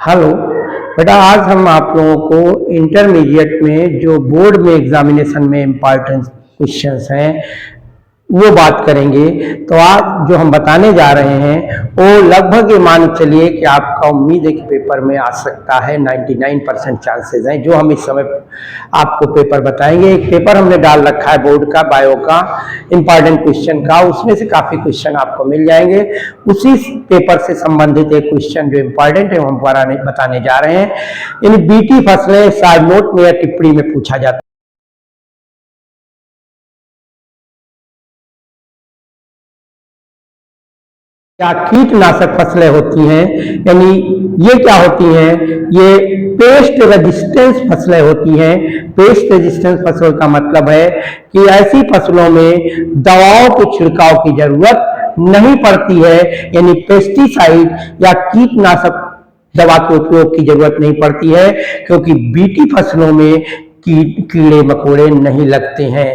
Hello बेटा, आज हम आप लोगों को इंटरमीडिएट में जो बोर्ड में एग्जामिनेशन में इम्पॉर्टेंट क्वेश्चंस हैं वो बात करेंगे। तो आज जो हम बताने जा रहे हैं वो लगभग ये मान चलिए कि आपका उम्मीद है कि पेपर में आ सकता है। 99% चांसेस हैं जो हम इस समय आपको पेपर बताएंगे। एक पेपर हमने डाल रखा है बोर्ड का, बायो का, इम्पॉर्टेंट क्वेश्चन का, उसमें से काफ़ी क्वेश्चन आपको मिल जाएंगे। उसी पेपर से संबंधित एक क्वेश्चन जो इम्पॉर्टेंट है वो हम बताने जा रहे हैं। इन बीटी फसलें शायद नोट में या टिप्पणी में पूछा जाता है। क्या कीटनाशक फसलें होती हैं, यानी ये क्या होती हैं? ये पेस्ट रेजिस्टेंस फसलें होती हैं। पेस्ट रेजिस्टेंस फसलों का मतलब है कि ऐसी फसलों में दवाओं के छिड़काव की जरूरत नहीं पड़ती है, यानी पेस्टिसाइड या कीटनाशक दवा के उपयोग की जरूरत नहीं पड़ती है, क्योंकि बीटी फसलों में कीड़े मकोड़े नहीं लगते हैं।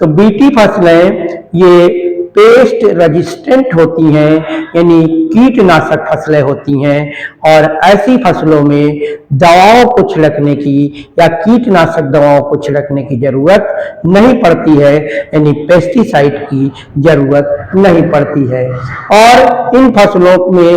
तो बीटी फसलें ये पेस्ट रेजिस्टेंट होती हैं, यानी कीटनाशक फसलें होती हैं, और ऐसी फसलों में दवाओं को छिड़कने की या कीटनाशक दवाओं को छिड़कने की जरूरत नहीं पड़ती है, यानी पेस्टिसाइड की जरूरत नहीं पड़ती है। और इन फसलों में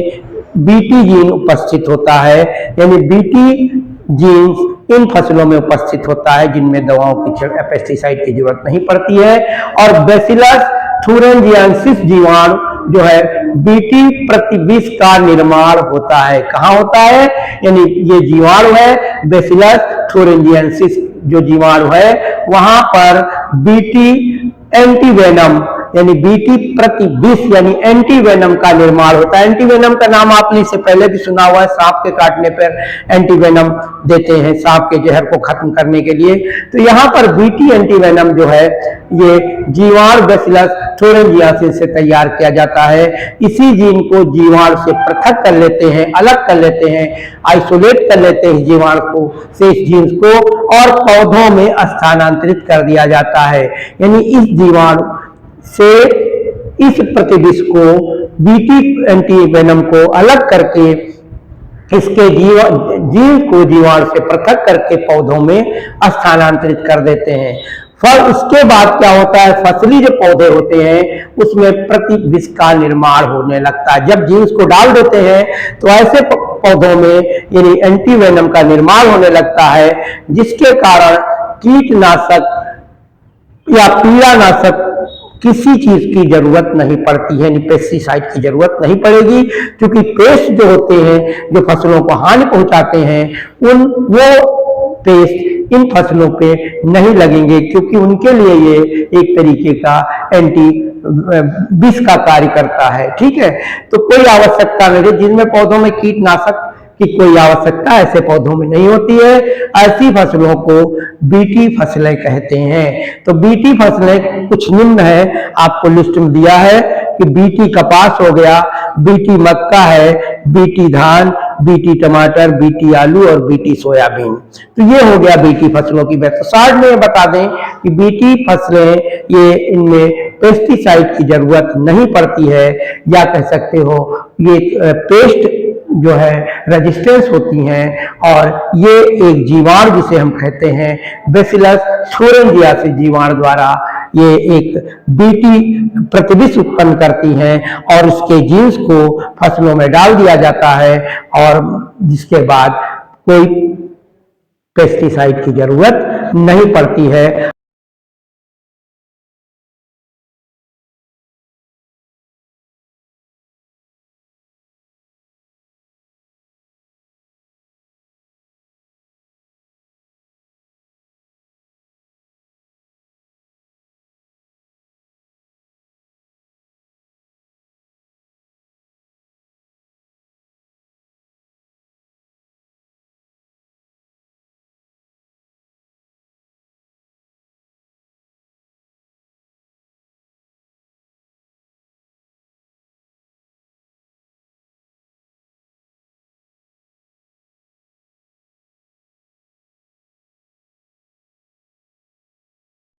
बीटी जीन उपस्थित होता है, यानी बीटी जीन्स इन फसलों में उपस्थित होता है जिनमें दवाओं की पेस्टिसाइड की जरूरत नहीं पड़ती है। और बैसिलस थुरिंजिएंसिस जीवाणु जो है बीटी प्रतिविष का निर्माण होता है। कहाँ होता है? यानी ये जीवाणु है बैसिलस थुरिंजिएंसिस जो जीवाणु है वहां पर बीटी एंटीवेनम यानी बीटी प्रतिविष यानी एंटीवेनम का निर्माण होता है। एंटीवेनम का नाम आपने इससे पहले भी सुना हुआ है, सांप के काटने पर एंटीवेनम देते हैं सांप के जहर को खत्म करने के लिए। तो यहाँ पर बीटी एंटीवेनम जो है ये जीवाणु बैसिलस थुरिंजिएंसिस से तैयार किया जाता है। इसी जीन को जीवाणु से पृथक कर लेते हैं, अलग कर लेते हैं, आइसोलेट कर लेते हैं जीवाणु को से इस जीन को, और पौधों में स्थानांतरित कर दिया जाता है। यानी इस जीवाणु से इस प्रतिविष को बीटी एंटीवेनम को अलग करके इसके जीन को जीवाणु से पृथक करके पौधों में स्थानांतरित कर देते हैं। फिर उसके बाद क्या होता है? फसली जो पौधे होते हैं उसमें प्रतिविष का निर्माण होने लगता है। जब जीन्स को डाल देते हैं तो ऐसे पौधों में यानी एंटीवेनम का निर्माण होने लगता है, जिसके कारण कीटनाशक या पीड़ानाशक किसी चीज की जरूरत नहीं पड़ती है, यानी पेस्टिसाइड की जरूरत नहीं पड़ेगी, क्योंकि पेस्ट जो होते हैं जो फसलों को हानि पहुंचाते हैं वो पेस्ट इन फसलों पे नहीं लगेंगे, क्योंकि उनके लिए ये एक तरीके का एंटी विष का कार्य करता है। ठीक है, तो कोई आवश्यकता नहीं, जिनमें पौधों में कीटनाशक की कोई आवश्यकता ऐसे पौधों में नहीं होती है, ऐसी फसलों को बीटी फसलें कहते हैं। तो बीटी फसलें कुछ निम्न है, आपको लिस्ट में दिया है कि बीटी कपास हो गया, बीटी मक्का है, बीटी धान, बीटी टमाटर, बीटी आलू और बीटी सोयाबीन। तो ये हो गया बीटी फसलों की बात। तो शॉर्ट में बता दें कि बीटी फसलें ये इनमें पेस्टिसाइड की जरूरत नहीं पड़ती है, या कह सकते हो ये पेस्ट जो है रेजिस्टेंस होती हैं, और ये एक जीवाणु जिसे हम कहते हैं बैसिलस थुरिंजिएंसिस जीवाणु द्वारा ये एक बीटी प्रतिविष उत्पन्न करती हैं, और उसके जीन्स को फसलों में डाल दिया जाता है, और जिसके बाद कोई पेस्टिसाइड की जरूरत नहीं पड़ती है।